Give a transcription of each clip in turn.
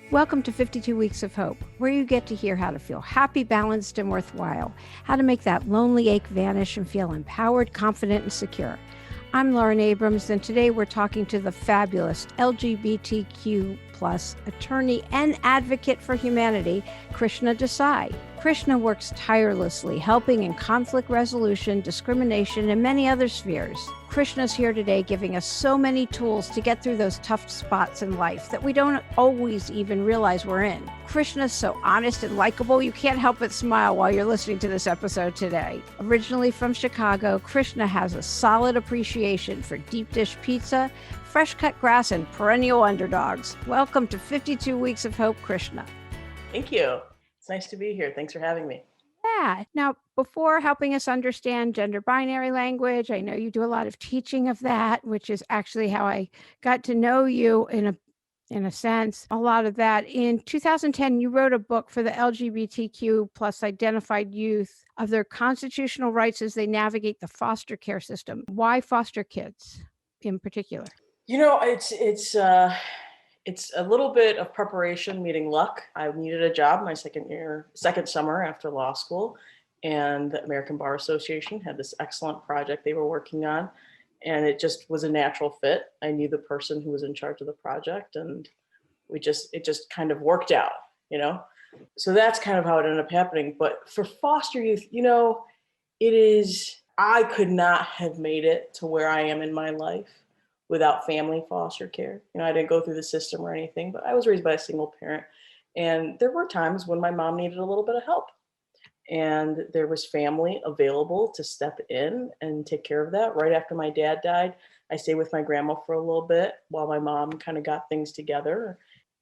Welcome to 52 Weeks of Hope, where you get to hear how to feel happy, balanced, and worthwhile, how to make that lonely ache vanish and feel empowered, confident, and secure. I'm Lauren Abrams, and today we're talking to the fabulous LGBTQ plus attorney and advocate for humanity, Krishna Desai. Krishna works tirelessly, helping in conflict resolution, discrimination, and many other spheres. Krishna's here today giving us so many tools to get through those tough spots in life that we don't always even realize we're in. Krishna's so honest and likable, you can't help but smile while you're listening to this episode today. Originally from Chicago, Krishna has a solid appreciation for deep dish pizza, fresh cut grass, and perennial underdogs. Welcome to 52 Weeks of Hope, Krishna. Thank you. It's nice to be here. Thanks for having me. Yeah. Now, before helping us understand gender binary language, I know you do a lot of teaching of that, which is actually how I got to know you in a sense. A lot of that. In 2010, you wrote a book for the LGBTQ plus identified youth of their constitutional rights as they navigate the foster care system. Why foster kids in particular? You know, it's a little bit of preparation meeting luck. I needed a job my second summer after law school, and the American Bar Association had this excellent project they were working on, and it just was a natural fit. I knew the person who was in charge of the project, and it just kind of worked out, you know? So that's kind of how it ended up happening. But for foster youth, I could not have made it to where I am in my life without family foster care. I didn't go through the system or anything, but I was raised by a single parent. And there were times when my mom needed a little bit of help. And there was family available to step in and take care of that. Right after my dad died, I stayed with my grandma for a little bit while my mom kind of got things together.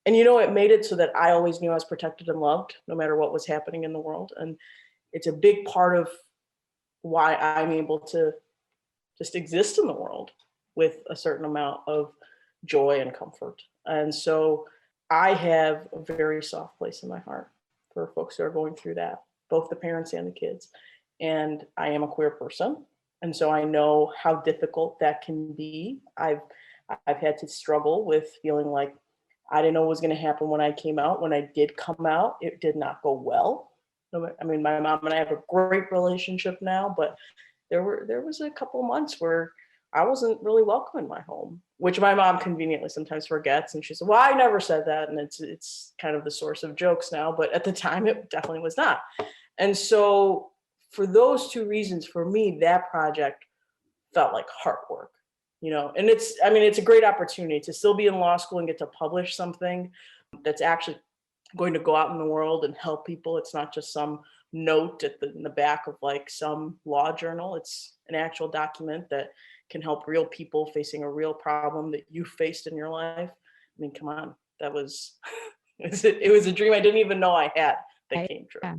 And it made it so that I always knew I was protected and loved no matter what was happening in the world. And it's a big part of why I'm able to just exist in the world with a certain amount of joy and comfort. And so I have a very soft place in my heart for folks who are going through that, both the parents and the kids. And I am a queer person. And so I know how difficult that can be. I've had to struggle with feeling like I didn't know what was going to happen when I came out. When I did come out, it did not go well. I mean, my mom and I have a great relationship now, but there was a couple of months where I wasn't really welcome in my home, which my mom conveniently sometimes forgets. And she said, well, I never said that. And it's kind of the source of jokes now, but at the time it definitely was not. And so for those two reasons, for me, that project felt like hard work, and it's a great opportunity to still be in law school and get to publish something that's actually going to go out in the world and help people. It's not just some note in the back of like some law journal. It's an actual document that can help real people facing a real problem that you faced in your life. I mean, come on, that was, it was a dream I didn't even know I had that came true. Yeah.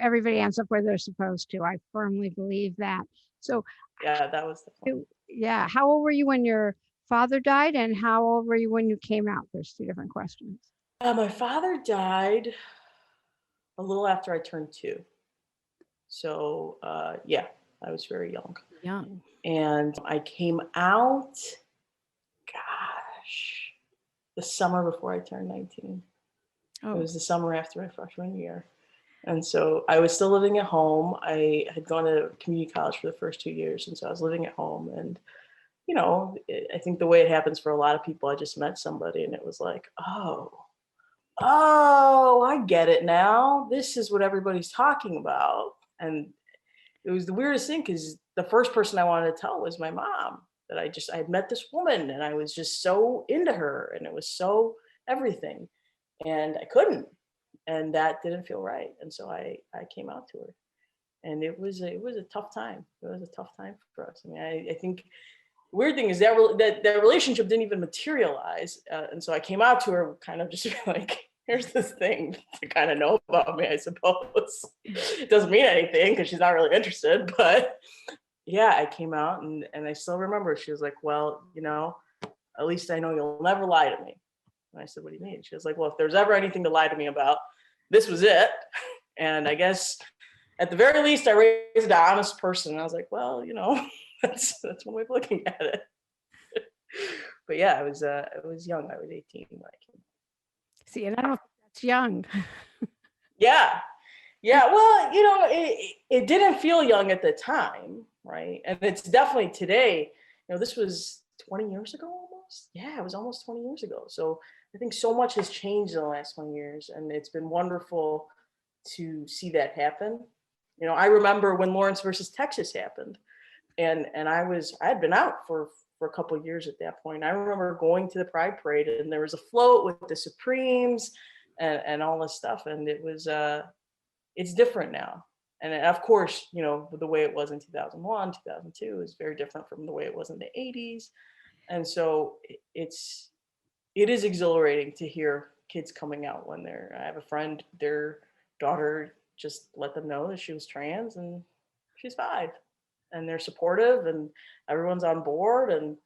Everybody ends up where they're supposed to. I firmly believe that. So yeah, that was the fun. Yeah. How old were you when your father died, and how old were you when you came out? There's two different questions. My father died a little after I turned 2. So I was very young. Young. And I came out, the summer before I turned 19. Oh. It was the summer after my freshman year. And so I was still living at home. I had gone to community college for the first 2 years. And so I was living at home. And, I think the way it happens for a lot of people, I just met somebody and it was like, oh, I get it now. This is what everybody's talking about. And it was the weirdest thing because the first person I wanted to tell was my mom, that I had met this woman and I was just so into her and it was so everything, and I couldn't, and that didn't feel right. And so I came out to her, and it was a tough time. It was a tough time for us. I mean, I think the weird thing is that relationship didn't even materialize. And so I came out to her kind of just like, here's this thing to kind of know about me, I suppose. It doesn't mean anything because she's not really interested, but yeah, I came out and I still remember she was like, well, at least I know you'll never lie to me. And I said, what do you mean? She was like, well, if there's ever anything to lie to me about, this was it. And I guess at the very least I raised an honest person. And I was like, well, that's one way of looking at it. But yeah, I was young. I was 18 when I came. See, and I don't think that's young. Yeah. Yeah. Well, it didn't feel young at the time, right? And it's definitely today, this was 20 years ago almost. Yeah, it was almost 20 years ago. So I think so much has changed in the last 20 years, and it's been wonderful to see that happen. I remember when Lawrence versus Texas happened, and I had been out for a couple of years at that point. I remember going to the Pride Parade, and there was a float with the Supremes and all this stuff, and it's different now. And of course, the way it was in 2001, 2002 is very different from the way it was in the 80s. And so it is exhilarating to hear kids coming out when I have a friend, their daughter just let them know that she was trans and she's 5, and they're supportive and everyone's on board. And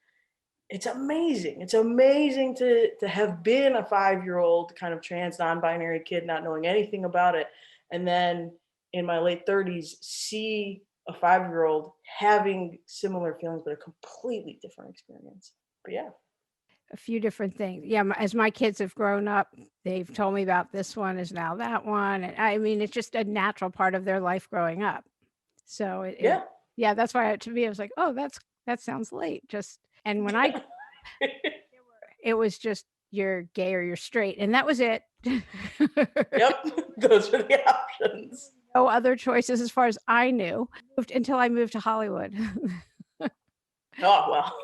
it's amazing. It's amazing to have been a 5-year-old kind of trans non-binary kid, not knowing anything about it. And then in my late 30s, see a 5-year-old having similar feelings, but a completely different experience. But yeah. A few different things. Yeah, as my kids have grown up, they've told me about this one is now that one. And I mean, it's just a natural part of their life growing up. So Yeah. yeah, that's why to me, I was like, oh, that sounds late. And when it was just you're gay or you're straight, and that was it. Yep. Those were the options. No other choices as far as I knew until I moved to Hollywood. Oh, well,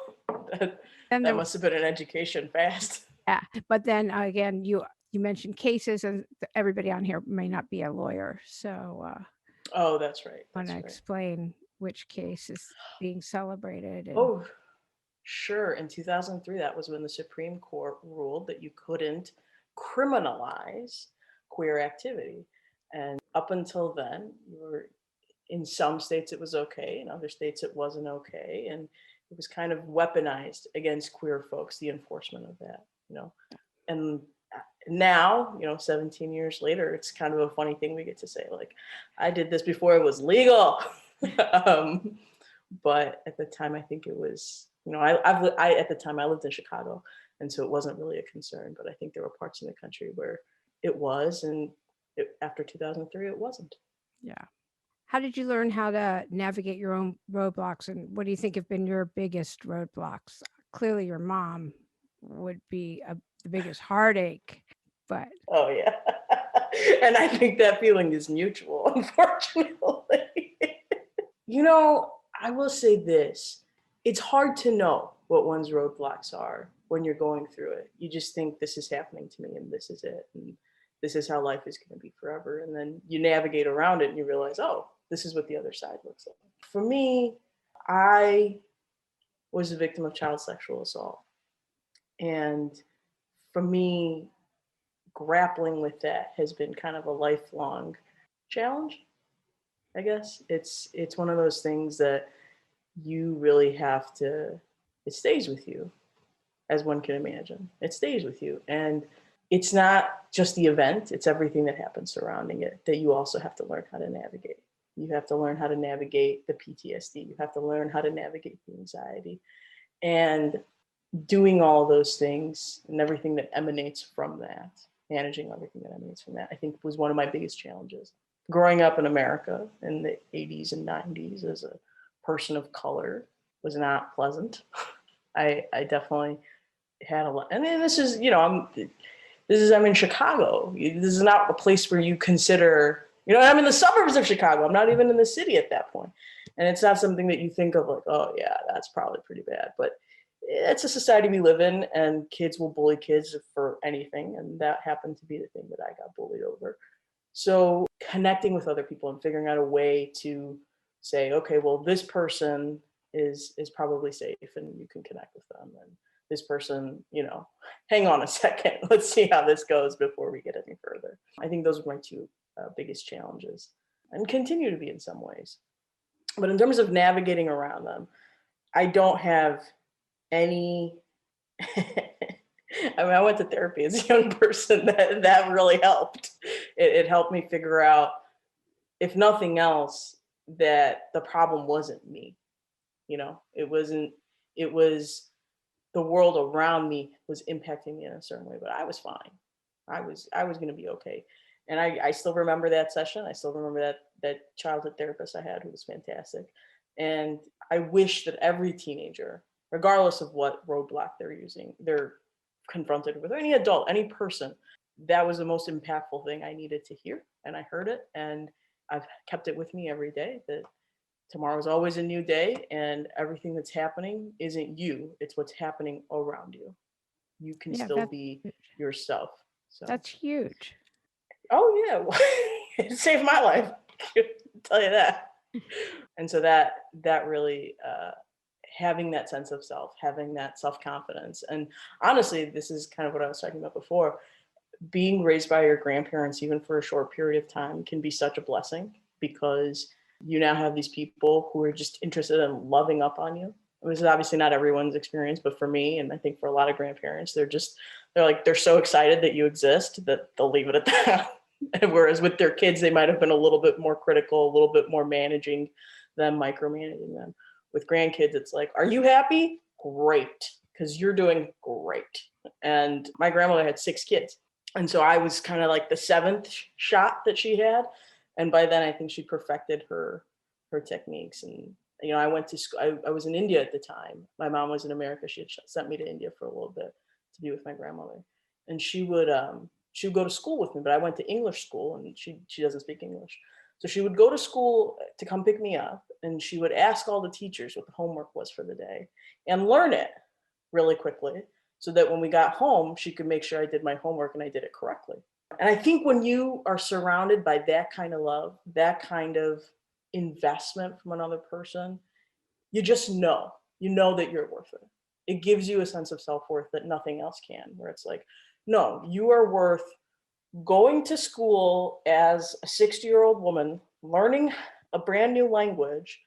that And there, must have been an education fast. yeah, but then again, you mentioned cases, and everybody on here may not be a lawyer, so Oh, that's right. want That's to right. explain which case is being celebrated? Oh, sure. In 2003, that was when the Supreme Court ruled that you couldn't criminalize queer activity. And up until then, in some states it was okay, in other states it wasn't okay. And it was kind of weaponized against queer folks, the enforcement of that. And now, 17 years later, it's kind of a funny thing we get to say, like, I did this before it was legal. But at the time, I think it was, at the time I lived in Chicago, and so it wasn't really a concern. But I think there were parts in the country where it was, and after 2003, it wasn't. Yeah. How did you learn how to navigate your own roadblocks, and what do you think have been your biggest roadblocks? Clearly, your mom would be the biggest heartache, but Oh yeah, and I think that feeling is mutual, unfortunately. I will say this. It's hard to know what one's roadblocks are when you're going through it. You just think this is happening to me and this is it. And this is how life is going to be forever. And then you navigate around it and you realize, oh, this is what the other side looks like. For me, I was a victim of child sexual assault. And for me, grappling with that has been kind of a lifelong challenge, I guess. It's one of those things that you really have to, it stays with you, as one can imagine. It stays with you. And it's not just the event, it's everything that happens surrounding it that you also have to learn how to navigate. You have to learn how to navigate the PTSD. You have to learn how to navigate the anxiety. And doing all those things and everything that emanates from that, managing everything that emanates from that, I think was one of my biggest challenges. Growing up in America in the 80s and 90s as a person of color was not pleasant. I definitely had a lot. And then this is, I'm in Chicago. This is not a place where you consider, I'm in the suburbs of Chicago. I'm not even in the city at that point. And it's not something that you think of like, oh yeah, that's probably pretty bad. But it's a society we live in, and kids will bully kids for anything. And that happened to be the thing that I got bullied over. So connecting with other people and figuring out a way to say, okay, well, this person is probably safe and you can connect with them. And this person, hang on a second, let's see how this goes before we get any further. I think those are my two biggest challenges, and continue to be in some ways. But in terms of navigating around them, I don't have any I mean, I went to therapy as a young person. That really helped. It helped me figure out, if nothing else, that the problem wasn't me. It wasn't, it was the world around me was impacting me in a certain way, but I was fine. I was going to be okay. And I still remember that session. I still remember that childhood therapist I had who was fantastic. And I wish that every teenager, regardless of what roadblock they're confronted with, or any adult, any person, that was the most impactful thing I needed to hear. And I heard it, and I've kept it with me every day, that tomorrow is always a new day, and everything that's happening isn't you, it's what's happening around you. You can Yeah, still be yourself. So that's huge. oh yeah, it saved my life. I'll tell you that. And so that really having that sense of self, having that self-confidence. And honestly, this is kind of what I was talking about before. Being raised by your grandparents, even for a short period of time, can be such a blessing, because you now have these people who are just interested in loving up on you. This is obviously not everyone's experience, but for me, and I think for a lot of grandparents, they're so excited that you exist that they'll leave it at that. Whereas with their kids, they might have been a little bit more critical, a little bit more managing them, micromanaging them. With grandkids, it's like, are you happy? Great, because you're doing great. And my grandmother had 6 kids. And so I was kind of like the 7th shot that she had. And by then I think she perfected her techniques. And, I went to school. I was in India at the time. My mom was in America. She had sent me to India for a little bit to be with my grandmother. And she would go to school with me, but I went to English school, and she doesn't speak English. So she would go to school to come pick me up, and she would ask all the teachers what the homework was for the day and learn it really quickly, so that when we got home, she could make sure I did my homework and I did it correctly. And I think when you are surrounded by that kind of love, that kind of investment from another person, you just know, that you're worth it. It gives you a sense of self-worth that nothing else can, where it's like, no, you are worth going to school as a 60-year-old woman, learning a brand new language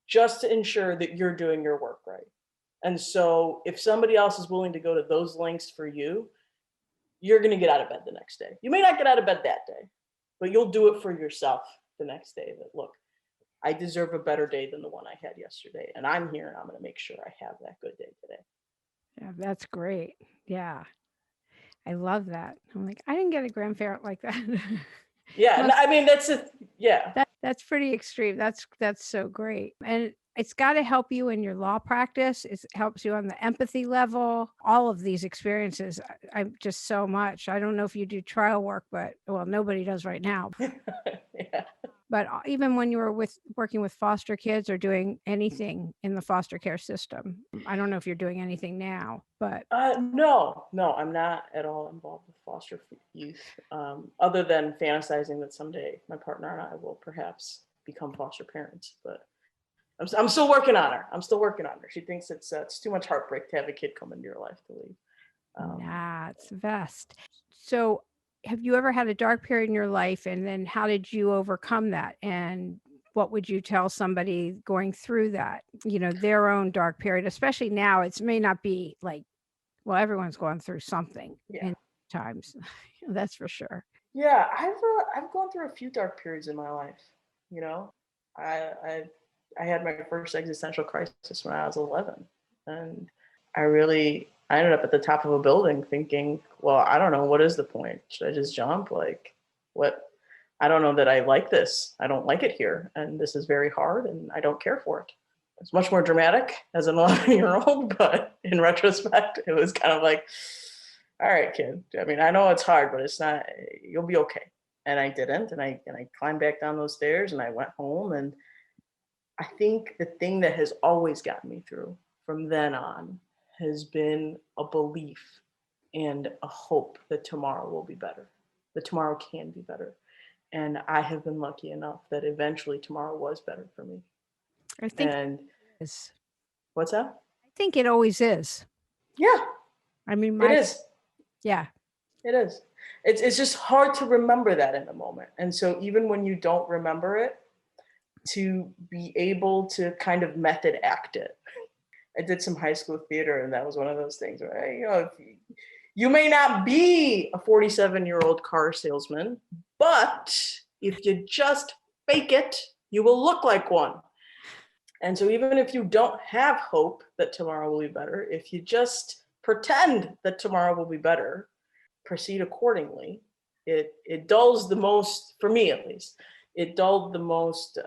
just to ensure that you're doing your work right. And so if somebody else is willing to go to those lengths for you, you're going to get out of bed the next day. You may not get out of bed that day, but you'll do it for yourself the next day, that, look, I deserve a better day than the one I had yesterday. And I'm here, and I'm going to make sure I have that good day today. Yeah, that's great. Yeah. I love that. I'm like, I didn't get a grandparent like that. Yeah. Must, I mean, yeah. that's pretty extreme. That's so great. And it's got to help you in your law practice. It helps you on the empathy level. All of these experiences, I'm just so much. I don't know if you do trial work, but well, nobody does right now. Yeah. But even when you were working with foster kids or doing anything in the foster care system, I don't know if you're doing anything now, but No, I'm not at all involved with foster youth, other than fantasizing that someday my partner and I will perhaps become foster parents. But I'm still working on her. She thinks it's too much heartbreak to have a kid come into your life to leave. nah, it's the best. So, have you ever had a dark period in your life, and then how did you overcome that? And what would you tell somebody going through that? Their own dark period, especially now. It may not be like, well, everyone's going through something in times. That's for sure. Yeah, I've gone through a few dark periods in my life. I I had my first existential crisis when I was 11, and I ended up at the top of a building thinking, well, I don't know, what is the point? Should I just jump? Like, what? I don't know that I like this. I don't like it here, and this is very hard, and I don't care for it. It's much more dramatic as an 11-year-old, but in retrospect, it was kind of like, all right, kid. I mean, I know it's hard, but it's not. You'll be okay. And I didn't, and I climbed back down those stairs, and I went home. And I think the thing that has always gotten me through from then on has been a belief and a hope that tomorrow will be better, that tomorrow can be better. And I have been lucky enough that eventually tomorrow was better for me. I think And it is. what's that? I think it always is. Yeah, I mean, it is. Yeah. It is. It's just hard to remember that in the moment. And so even when you don't remember it, to be able to kind of method act it. I did some high school theater, and that was one of those things where, you may not be a 47-year-old car salesman, but if you just fake it, you will look like one. And so even if you don't have hope that tomorrow will be better, if you just pretend that tomorrow will be better, proceed accordingly. It dulls the most, for me at least, it dulled the most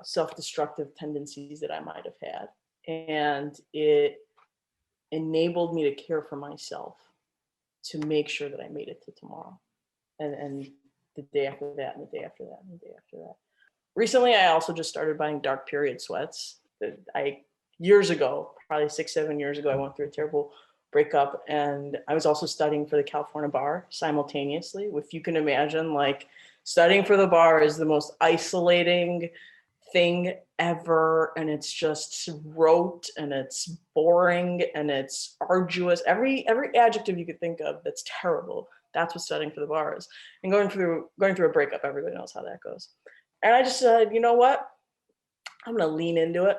self-destructive tendencies that I might have had. And it enabled me to care for myself, to make sure that I made it to tomorrow. And the day after that, and the day after that, and the day after that. Recently, I also just started buying dark period sweats. Years ago, probably 6-7 years ago, I went through a terrible breakup, and I was also studying for the California bar simultaneously. If you can imagine, like, studying for the bar is the most isolating thing ever, and it's just rote, and it's boring, and it's arduous. Every adjective you could think of that's terrible, that's what studying for the bar is. And going through a breakup, everybody knows how that goes. And I just said, you know what? I'm gonna lean into it.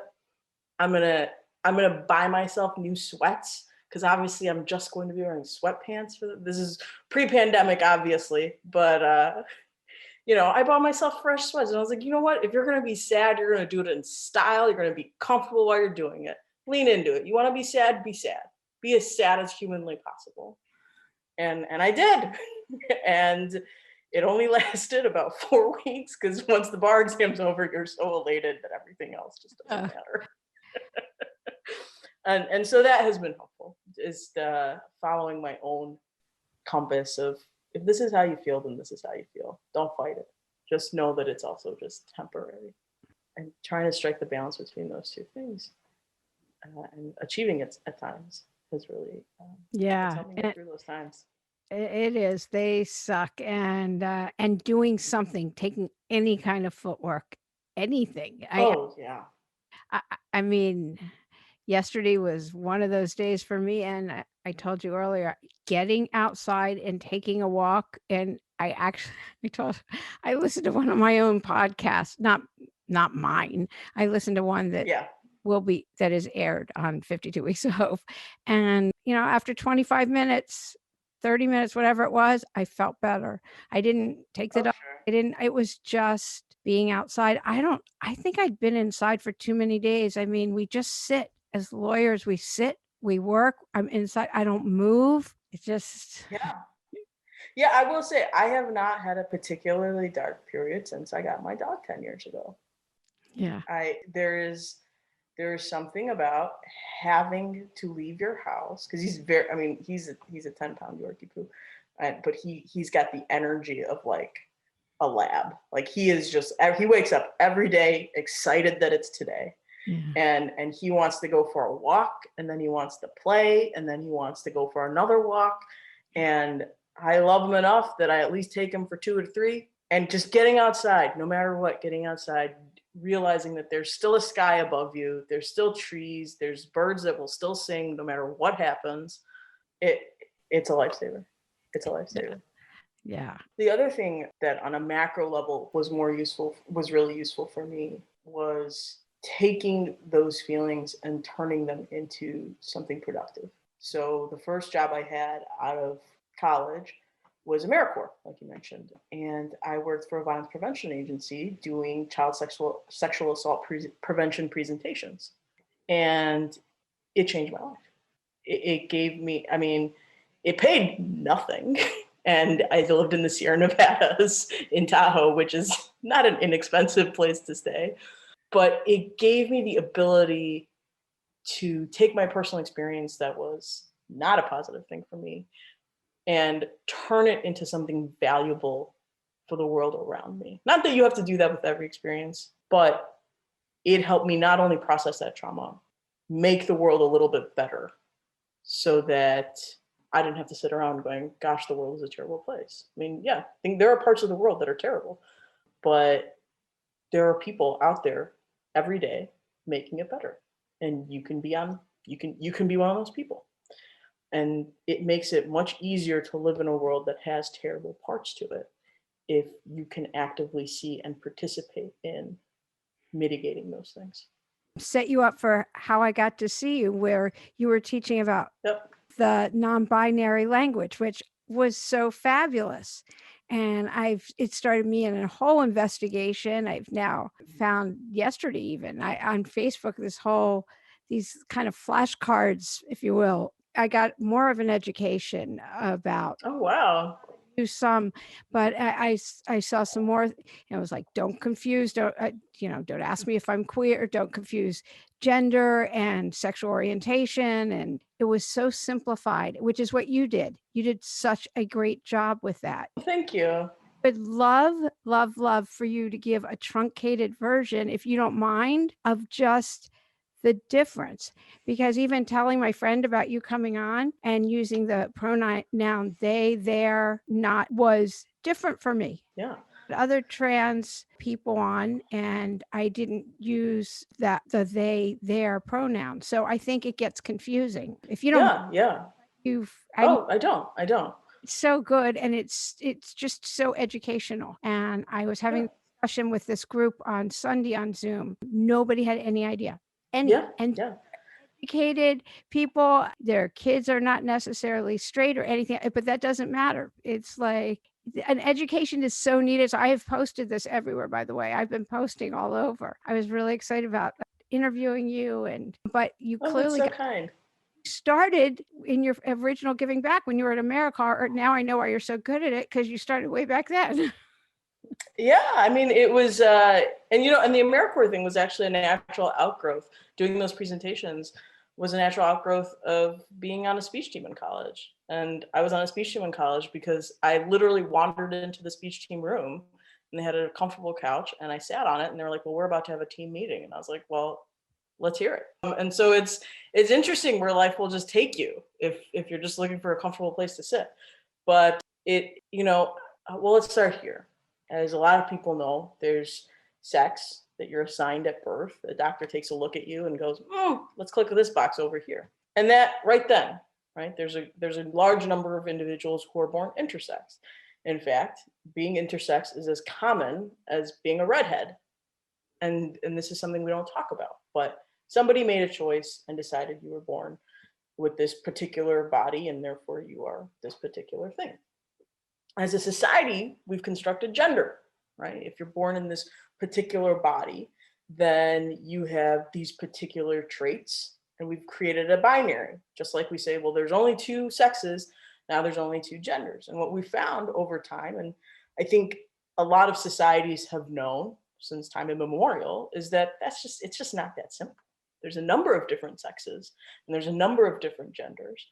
I'm gonna buy myself new sweats, because obviously I'm just going to be wearing sweatpants for this is pre-pandemic, obviously, but I bought myself fresh sweats, and I was like, you know what? If you're gonna be sad, you're gonna do it in style. You're gonna be comfortable while you're doing it. Lean into it. You want to be sad? Be sad. Be as sad as humanly possible. And I did, and it only lasted about 4 weeks, because once the bar exam's over, you're so elated that everything else just doesn't matter. And so that has been helpful, is following my own compass of, if this is how you feel, then this is how you feel. Don't fight it. Just know that it's also just temporary, and trying to strike the balance between those two things, and achieving it at times has really helped me get through those times. It is. They suck. And doing something, taking any kind of footwork, anything. Yeah. I mean, yesterday was one of those days for me. And I told you earlier, getting outside and taking a walk. And I listened to one of my own podcasts, not mine. I listened to one that that is aired on 52 Weeks of Hope. And, after 25 minutes, 30 minutes, whatever it was, I felt better. I didn't take the dog. Sure. It was just being outside. I think I'd been inside for too many days. I mean, we just sit as lawyers. We sit, we work. I'm inside. I don't move. It's just. Yeah, I will say I have not had a particularly dark period since I got my dog 10 years ago. Yeah. There is something about having to leave your house, because he's a 10-pound Yorkie poo, but he's got the energy of like a lab. Like, he wakes up every day excited that it's today. Yeah. And he wants to go for a walk, and then he wants to play, and then he wants to go for another walk. And I love him enough that I at least take him for 2 or 3, and just getting outside, no matter what, getting outside, realizing that there's still a sky above you, there's still trees, there's birds that will still sing no matter what happens. It's a lifesaver. It's a lifesaver. Yeah. The other thing that on a macro level was really useful for me, was taking those feelings and turning them into something productive. So the first job I had out of college was AmeriCorps, like you mentioned. And I worked for a violence prevention agency doing child sexual assault prevention presentations. And it changed my life. It gave me, it paid nothing. And I lived in the Sierra Nevadas in Tahoe, which is not an inexpensive place to stay. But it gave me the ability to take my personal experience that was not a positive thing for me and turn it into something valuable for the world around me. Not that you have to do that with every experience, but it helped me not only process that trauma, make the world a little bit better, so that I didn't have to sit around going, gosh, the world is a terrible place. I think there are parts of the world that are terrible, but there are people out there every day making it better. And you can be one of those people. And it makes it much easier to live in a world that has terrible parts to it, if you can actively see and participate in mitigating those things. Set you up for how I got to see you, where you were teaching about the non-binary language, which was so fabulous. And it started me in a whole investigation. I've now found yesterday, even on Facebook, these kind of flashcards, if you will, I got more of an education about Oh, wow. do some, but I saw some more. It was like, don't confuse, don't ask me if I'm queer, don't confuse gender and sexual orientation. And it was so simplified, which is what you did. You did such a great job with that. Thank you. Would love, love, love for you to give a truncated version, if you don't mind, of just the difference. Because even telling my friend about you coming on and using the pronoun they, their, not was different for me. Yeah. Other trans people on, and I didn't use the they, their pronoun. So I think it gets confusing. If you don't, Yeah. I Oh, I don't. it's so good, and it's just so educational. And I was having Yeah. a discussion with this group on Sunday on Zoom. Nobody had any idea. Yeah. And Yeah. educated people, their kids are not necessarily straight or anything, but that doesn't matter. It's like an education is so needed. So I have posted this everywhere, by the way. I've been posting all over. I was really excited about interviewing you, but you Oh, that's clearly so got kind. started in your original giving back when you were at AmeriCorps, or now I know why you're so good at it, because you started way back then. Yeah, I mean, it was, and the AmeriCorps thing was actually a natural outgrowth. Doing those presentations was a natural outgrowth of being on a speech team in college. And I was on a speech team in college because I literally wandered into the speech team room, and they had a comfortable couch, and I sat on it, and they were like, well, we're about to have a team meeting. And I was like, well, let's hear it. And so it's interesting where life will just take you if you're just looking for a comfortable place to sit. But well, let's start here. As a lot of people know, there's sex that you're assigned at birth. The doctor takes a look at you and goes, let's click this box over here. And that right then, right, there's a large number of individuals who are born intersex. In fact, being intersex is as common as being a redhead. And this is something we don't talk about, but somebody made a choice and decided you were born with this particular body, and therefore you are this particular thing. As a society, we've constructed gender, right? If you're born in this particular body, then you have these particular traits, and we've created a binary. Just like we say, well, there's only two sexes, now there's only two genders. And what we found over time, and I think a lot of societies have known since time immemorial, is that it's just not that simple. There's a number of different sexes, and there's a number of different genders,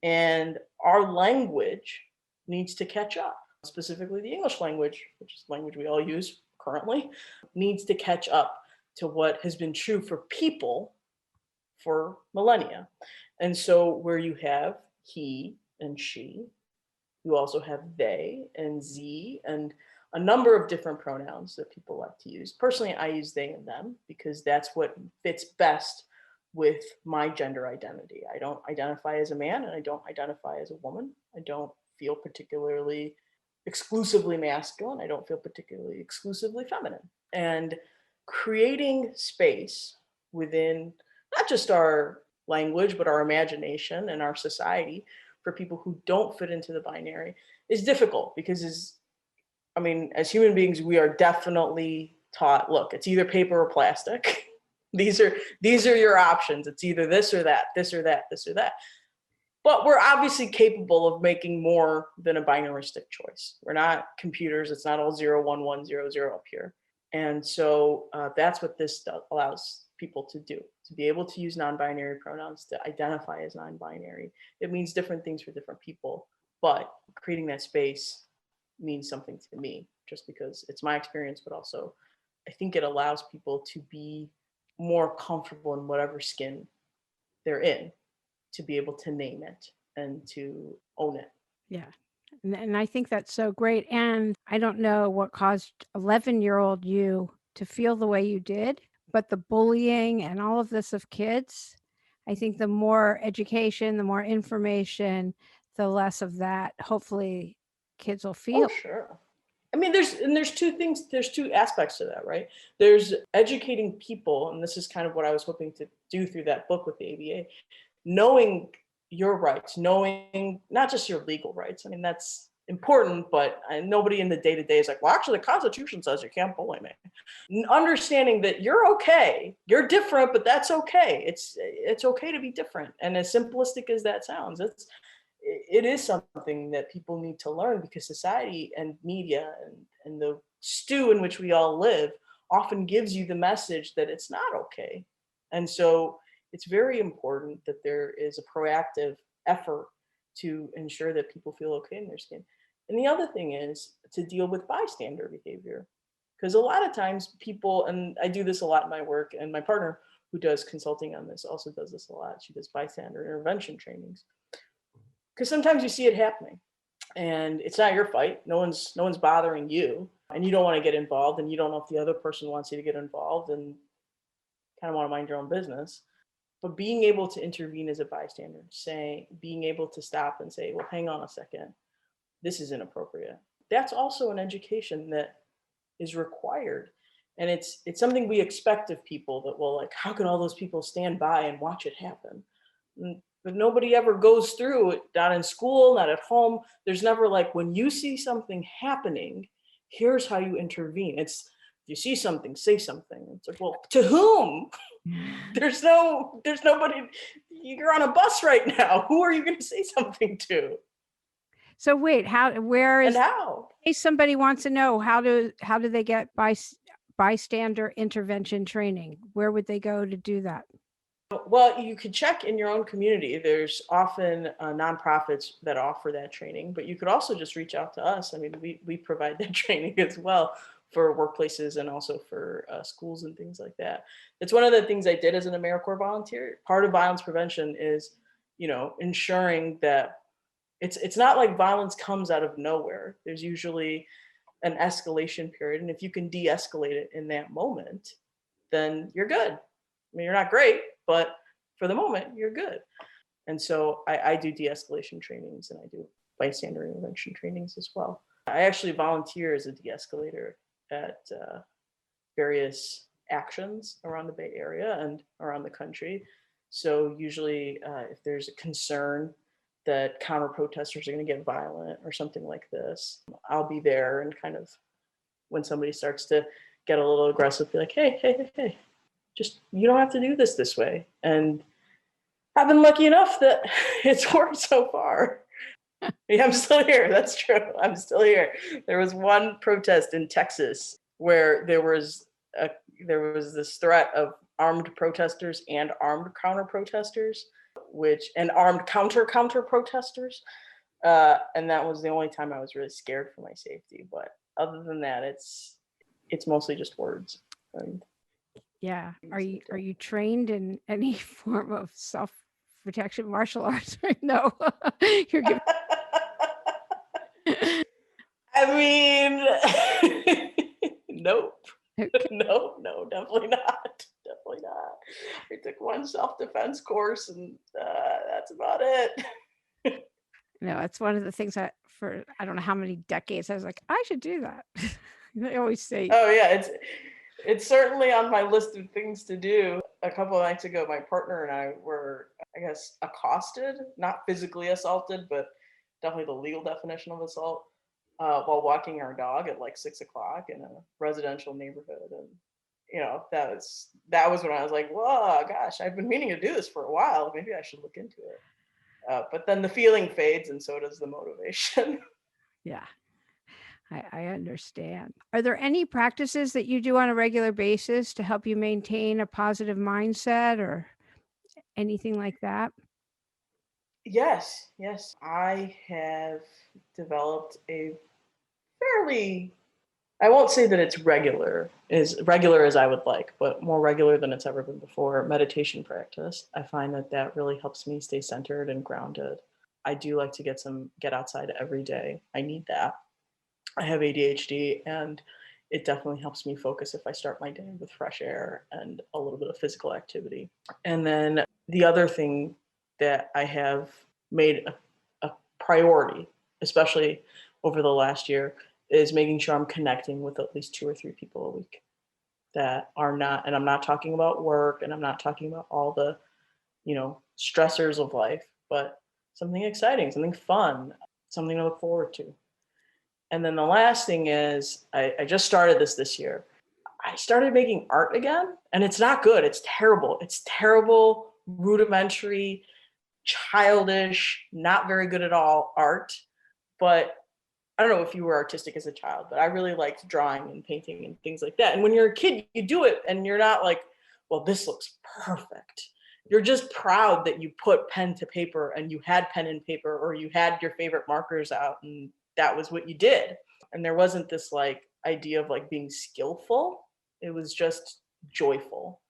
and our language needs to catch up. Specifically, the English language, which is the language we all use currently, needs to catch up to what has been true for people for millennia. And so, where you have he and she, you also have they and z, and a number of different pronouns that people like to use. Personally, I use they and them because that's what fits best with my gender identity. I don't identify as a man, and I don't identify as a woman. I don't feel particularly exclusively masculine. I don't feel particularly exclusively feminine. And creating space within not just our language, but our imagination and our society for people who don't fit into the binary is difficult because as human beings, we are definitely taught, look, it's either paper or plastic. These are your options. It's either this or that, this or that, this or that. But we're obviously capable of making more than a binaristic choice. We're not computers. It's not all 0, 1, 1, 0, 0 up here. And so that's what this allows people to do, to be able to use non-binary pronouns, to identify as non-binary. It means different things for different people, but creating that space means something to me just because it's my experience, but also I think it allows people to be more comfortable in whatever skin they're in, to be able to name it and to own it. Yeah. And I think that's so great. And I don't know what caused 11-year-old you to feel the way you did, but the bullying and all of this of kids, I think the more education, the more information, the less of that, hopefully, kids will Oh, feel. sure. I mean, there's two aspects to that, right? There's educating people, and this is kind of what I was hoping to do through that book with the ABA, knowing your rights, knowing not just your legal rights. I mean, that's important, but nobody in the day-to-day is like, well, actually the Constitution says you can't bully me. Understanding that you're okay, you're different, but that's okay. It's okay to be different. And as simplistic as that sounds, it is something that people need to learn, because society and media and the stew in which we all live often gives you the message that it's not okay. And so it's very important that there is a proactive effort to ensure that people feel okay in their skin. And the other thing is to deal with bystander behavior. Because a lot of times people, and I do this a lot in my work, and my partner who does consulting on this also does this a lot. She does bystander intervention trainings. Because sometimes you see it happening and it's not your fight. No one's bothering you, and you don't want to get involved, and you don't know if the other person wants you to get involved, and kind of want to mind your own business. But being able to intervene as a bystander, being able to stop and say, well, hang on a second, this is inappropriate. That's also an education that is required. And it's something we expect of people, that, well, like, how can all those people stand by and watch it happen? But nobody ever goes through it, not in school, not at home. There's never like, when you see something happening, here's how you intervene. It's, if you see something, say something. It's like, well, to whom? There's nobody. You're on a bus right now. Who are you going to say something to? So wait, where is, and how? If somebody wants to know, how do they get bystander intervention training? Where would they go to do that? Well, you could check in your own community. There's often nonprofits that offer that training, but you could also just reach out to us. I mean, we provide that training as well for workplaces and also for schools and things like that. It's one of the things I did as an AmeriCorps volunteer. Part of violence prevention is, ensuring that it's not like violence comes out of nowhere. There's usually an escalation period, and if you can de-escalate it in that moment, then you're good. I mean, you're not great, but for the moment, you're good. And so I do de-escalation trainings, and I do bystander intervention trainings as well. I actually volunteer as a de-escalator at various actions around the Bay Area and around the country. So usually if there's a concern that counter protesters are going to get violent or something like this, I'll be there, and kind of, when somebody starts to get a little aggressive, be like, hey, just, you don't have to do this way. And I've been lucky enough that it's worked so far. Yeah, I'm still here. That's true. I'm still here. There was one protest in Texas where there was this threat of armed protesters and armed counter protesters, and armed counter protesters. And that was the only time I was really scared for my safety. But other than that, it's mostly just words. Yeah. Are you trained in any form of self-protection, martial arts? No. You're giving. I mean, nope. Okay. No, definitely not. Definitely not. I took one self-defense course, and that's about it. No, it's one of the things that for I don't know how many decades I was like, I should do that. They always say. Oh yeah, it's certainly on my list of things to do. A couple of nights ago, my partner and I were, I guess, accosted, not physically assaulted, but definitely the legal definition of assault, while walking our dog at like 6 o'clock in a residential neighborhood. And that was when I was like, whoa, gosh, I've been meaning to do this for a while. Maybe I should look into it. But then the feeling fades, and so does the motivation. Yeah, I understand. Are there any practices that you do on a regular basis to help you maintain a positive mindset or anything like that? Yes. I have developed a fairly, I won't say that it's as regular as I would like, but more regular than it's ever been before, meditation practice. I find that really helps me stay centered and grounded. I do like to get outside every day. I need that. I have ADHD, and it definitely helps me focus if I start my day with fresh air and a little bit of physical activity. And then the other thing that I have made a priority, especially over the last year, is making sure I'm connecting with at least 2 or 3 people a week that are not, and I'm not talking about work, and I'm not talking about all the, stressors of life, but something exciting, something fun, something to look forward to. And then the last thing is, I just started this year. I started making art again, and it's not good. It's terrible. It's terrible, rudimentary, childish, not very good at all art. But I don't know if you were artistic as a child, but I really liked drawing and painting and things like that. And when you're a kid, you do it and you're not like, well, this looks perfect. You're just proud that you put pen to paper and you had pen and paper, or you had your favorite markers out and that was what you did. And there wasn't this like idea of like being skillful. It was just joyful.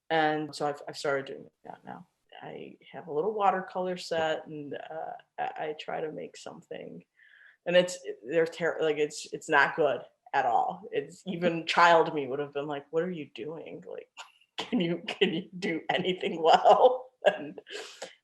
And so I've started doing that now. I have a little watercolor set, and I try to make something, and it's not good at all. It's even child me would have been like, what are you doing? Like, can you do anything well? And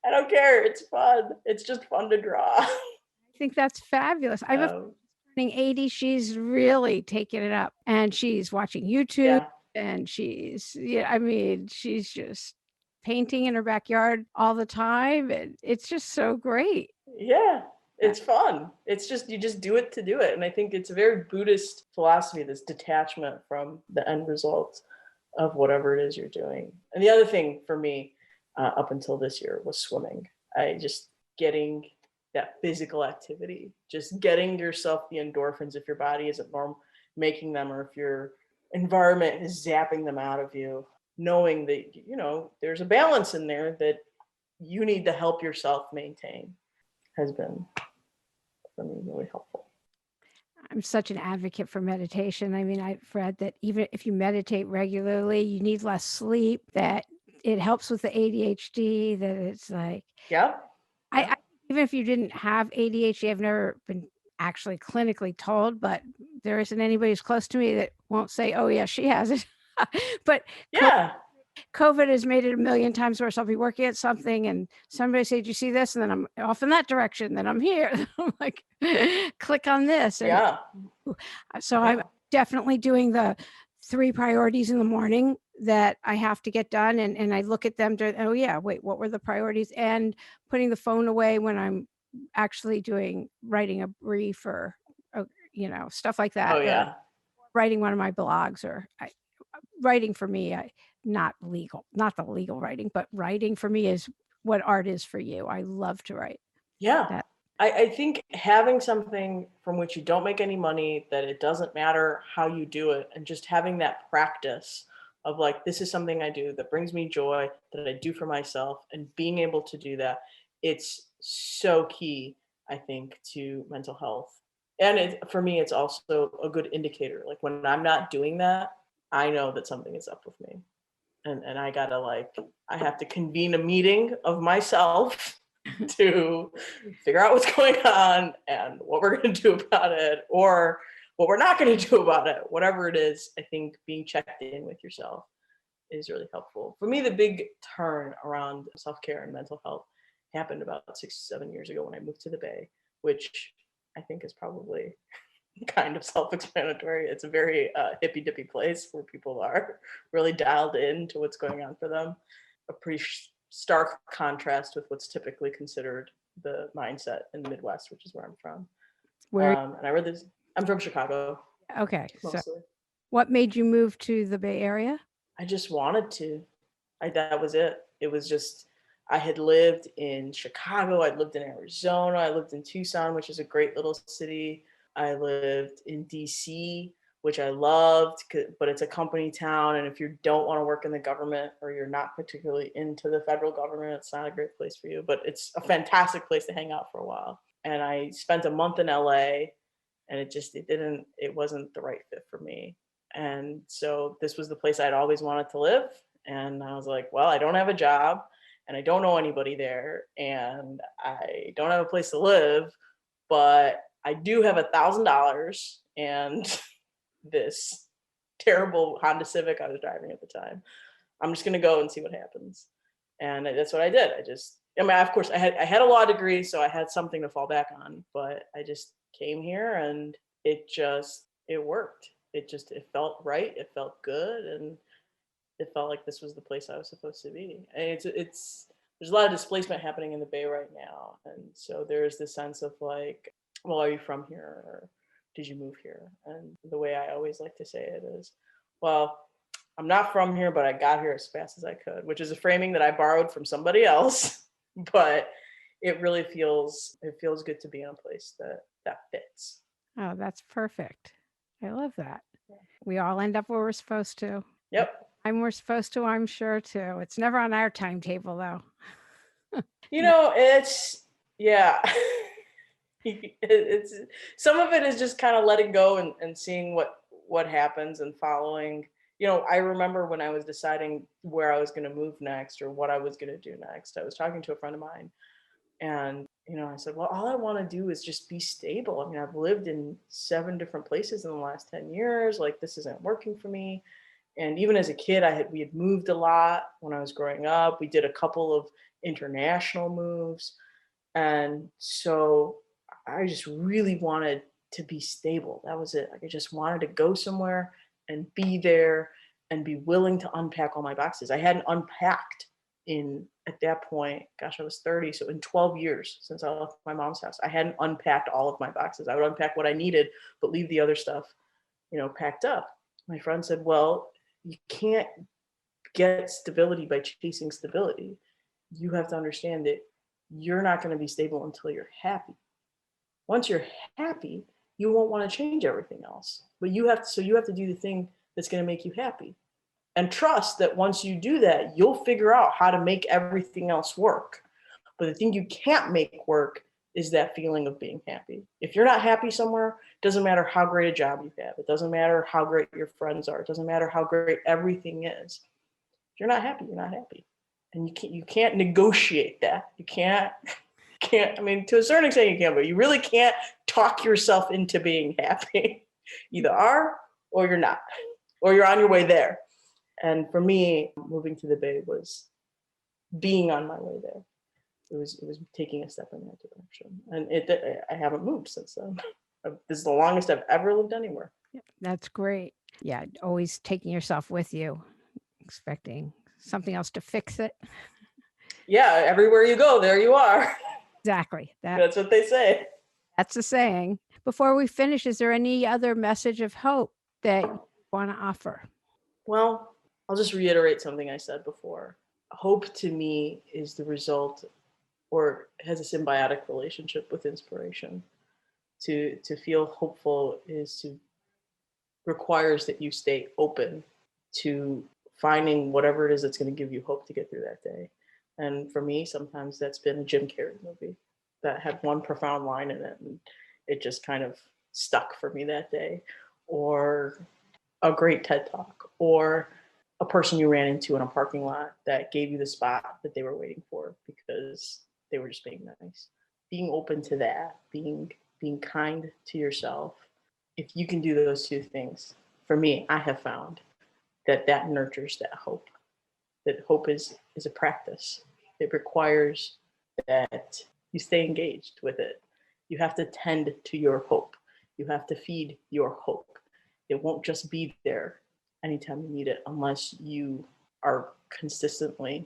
I don't care. It's fun. It's just fun to draw. I think that's fabulous. I have a friend turning 80. She's really taking it up, and she's watching YouTube, and she's just painting in her backyard all the time, and it's just so great. Yeah, it's fun. It's just, you just do it to do it. And I think it's a very Buddhist philosophy, this detachment from the end result of whatever it is you're doing. And the other thing for me, up until this year, was swimming. I just getting that physical activity, just getting yourself the endorphins if your body isn't making them, or if your environment is zapping them out of you, knowing that, there's a balance in there that you need to help yourself maintain, has been for me really helpful. I'm such an advocate for meditation. I mean, I've read that even if you meditate regularly, you need less sleep, that it helps with the ADHD, that it's like, I even if you didn't have ADHD, I've never been actually clinically told, but there isn't anybody who's close to me that won't say, oh yeah, she has it. But COVID has made it a million times worse. I'll be working at something and somebody say, "Did you see this?" And then I'm off in that direction. Then I'm here. I'm like, click on this. And so I'm definitely doing the 3 priorities in the morning that I have to get done. And I look at them oh yeah, wait, what were the priorities? And putting the phone away when I'm actually writing a brief or, stuff like that. Oh yeah. Writing one of my blogs, or writing for me, not the legal writing, but writing for me is what art is for you. I love to write. Yeah. I think having something from which you don't make any money, that it doesn't matter how you do it, and just having that practice of like, this is something I do that brings me joy, that I do for myself, and being able to do that, it's so key, I think, to mental health. And for me, it's also a good indicator. Like when I'm not doing that, I know that something is up with me. And I have to convene a meeting of myself to figure out what's going on and what we're going to do about it, or what we're not going to do about it. Whatever it is, I think being checked in with yourself is really helpful. For me, the big turn around self-care and mental health happened about 6-7 years ago when I moved to the Bay, which I think is probably kind of self-explanatory. It's a very hippy-dippy place where people are really dialed in to what's going on for them. A pretty stark contrast with what's typically considered the mindset in the Midwest, which is where I'm from. And I read this. I'm from Chicago. Okay. Mostly. So what made you move to the Bay Area? I just wanted to. That was it. It was just, I had lived in Chicago. I'd lived in Arizona. I lived in Tucson, which is a great little city. I lived in DC, which I loved, but it's a company town. And if you don't want to work in the government, or you're not particularly into the federal government, it's not a great place for you, but it's a fantastic place to hang out for a while. And I spent a month in LA, and it wasn't the right fit for me. And so this was the place I'd always wanted to live. And I was like, well, I don't have a job, and I don't know anybody there, and I don't have a place to live, but I do have $1,000 and this terrible Honda Civic I was driving at the time. I'm just going to go and see what happens. And that's what I did. Of course I had a law degree, so I had something to fall back on, but I just came here, and it worked. It felt right. It felt good. And it felt like this was the place I was supposed to be. And there's a lot of displacement happening in the Bay right now. And so there's this sense of like, well, are you from here? Or did you move here? And the way I always like to say it is, well, I'm not from here, but I got here as fast as I could, which is a framing that I borrowed from somebody else, but it really feels good to be in a place that fits. Oh, that's perfect. I love that. We all end up where we're supposed to. Yep. We're supposed to, I'm sure too. It's never on our timetable though. It's, yeah. It's some of it is just kind of letting go and seeing what happens and following. I remember when I was deciding where I was going to move next or what I was going to do next, I was talking to a friend of mine, and I said, well, all I want to do is just be stable. I mean, I've lived in 7 different places in the last 10 years. Like, this isn't working for me. And even as a kid, we had moved a lot when I was growing up. We did a couple of international moves, and so I just really wanted to be stable. That was it. Like, I just wanted to go somewhere and be there and be willing to unpack all my boxes. I hadn't unpacked at that point, gosh, I was 30. So in 12 years since I left my mom's house, I hadn't unpacked all of my boxes. I would unpack what I needed, but leave the other stuff, packed up. My friend said, well, you can't get stability by chasing stability. You have to understand that you're not going to be stable until you're happy. Once you're happy, you won't want to change everything else. But you have to do the thing that's going to make you happy. And trust that once you do that, you'll figure out how to make everything else work. But the thing you can't make work is that feeling of being happy. If you're not happy somewhere, it doesn't matter how great a job you have. It doesn't matter how great your friends are. It doesn't matter how great everything is. If you're not happy, you're not happy. And you can't negotiate that. You can't, I mean, to a certain extent you can, but you really can't talk yourself into being happy. Either are or you're not, or you're on your way there. And for me, moving to the Bay was being on my way there. It was taking a step in that direction. And I haven't moved since then. This is the longest I've ever lived anywhere. That's great. Yeah, always taking yourself with you, expecting something else to fix it. Yeah, everywhere you go, there you are. Exactly. That's what they say. That's the saying. Before we finish, is there any other message of hope that you want to offer? Well, I'll just reiterate something I said before. Hope to me is the result, or has a symbiotic relationship with inspiration. To feel hopeful requires that you stay open to finding whatever it is that's going to give you hope to get through that day. And for me, sometimes that's been a Jim Carrey movie that had one profound line in it, and it just kind of stuck for me that day. Or a great TED Talk, or a person you ran into in a parking lot that gave you the spot that they were waiting for because they were just being nice. Being open to that, being kind to yourself. If you can do those 2 things, for me, I have found that nurtures that hope. That hope is a practice. It requires that you stay engaged with it. You have to tend to your hope. You have to feed your hope. It won't just be there anytime you need it unless you are consistently,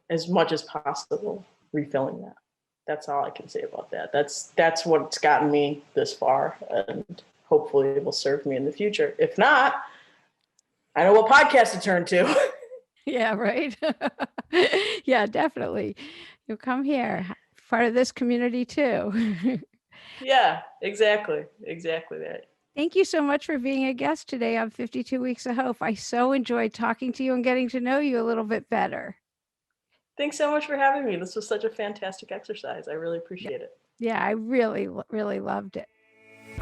as much as possible, refilling that. That's all I can say about that. That's what's gotten me this far, and hopefully it will serve me in the future. If not, I know what podcast to turn to. Yeah, right. Yeah, definitely. You'll come here, part of this community too. Yeah, exactly that. Thank you so much for being a guest today on 52 Weeks of Hope. I so enjoyed talking to you and getting to know you a little bit better. Thanks so much for having me. This was such a fantastic exercise. I really appreciate it. Yeah, I really, really loved it.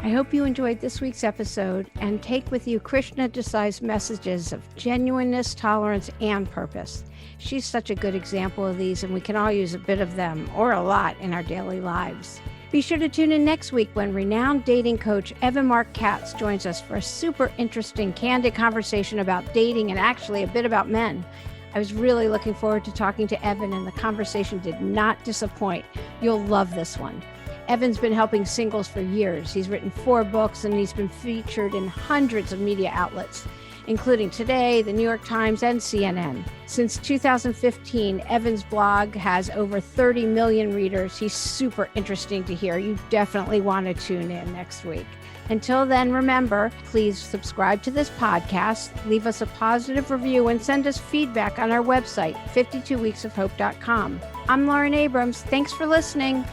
I hope you enjoyed this week's episode and take with you Krishna Desai's messages of genuineness, tolerance, and purpose. She's such a good example of these, and we can all use a bit of them or a lot in our daily lives. Be sure to tune in next week when renowned dating coach Evan Mark Katz joins us for a super interesting, candid conversation about dating and actually a bit about men. I was really looking forward to talking to Evan, and the conversation did not disappoint. You'll love this one. Evan's been helping singles for years. He's written 4 books, and he's been featured in hundreds of media outlets. including Today, the New York Times, and CNN. Since 2015, Evan's blog has over 30 million readers. He's super interesting to hear. You definitely want to tune in next week. Until then, remember, please subscribe to this podcast, leave us a positive review, and send us feedback on our website, 52weeksofhope.com. I'm Lauren Abrams. Thanks for listening.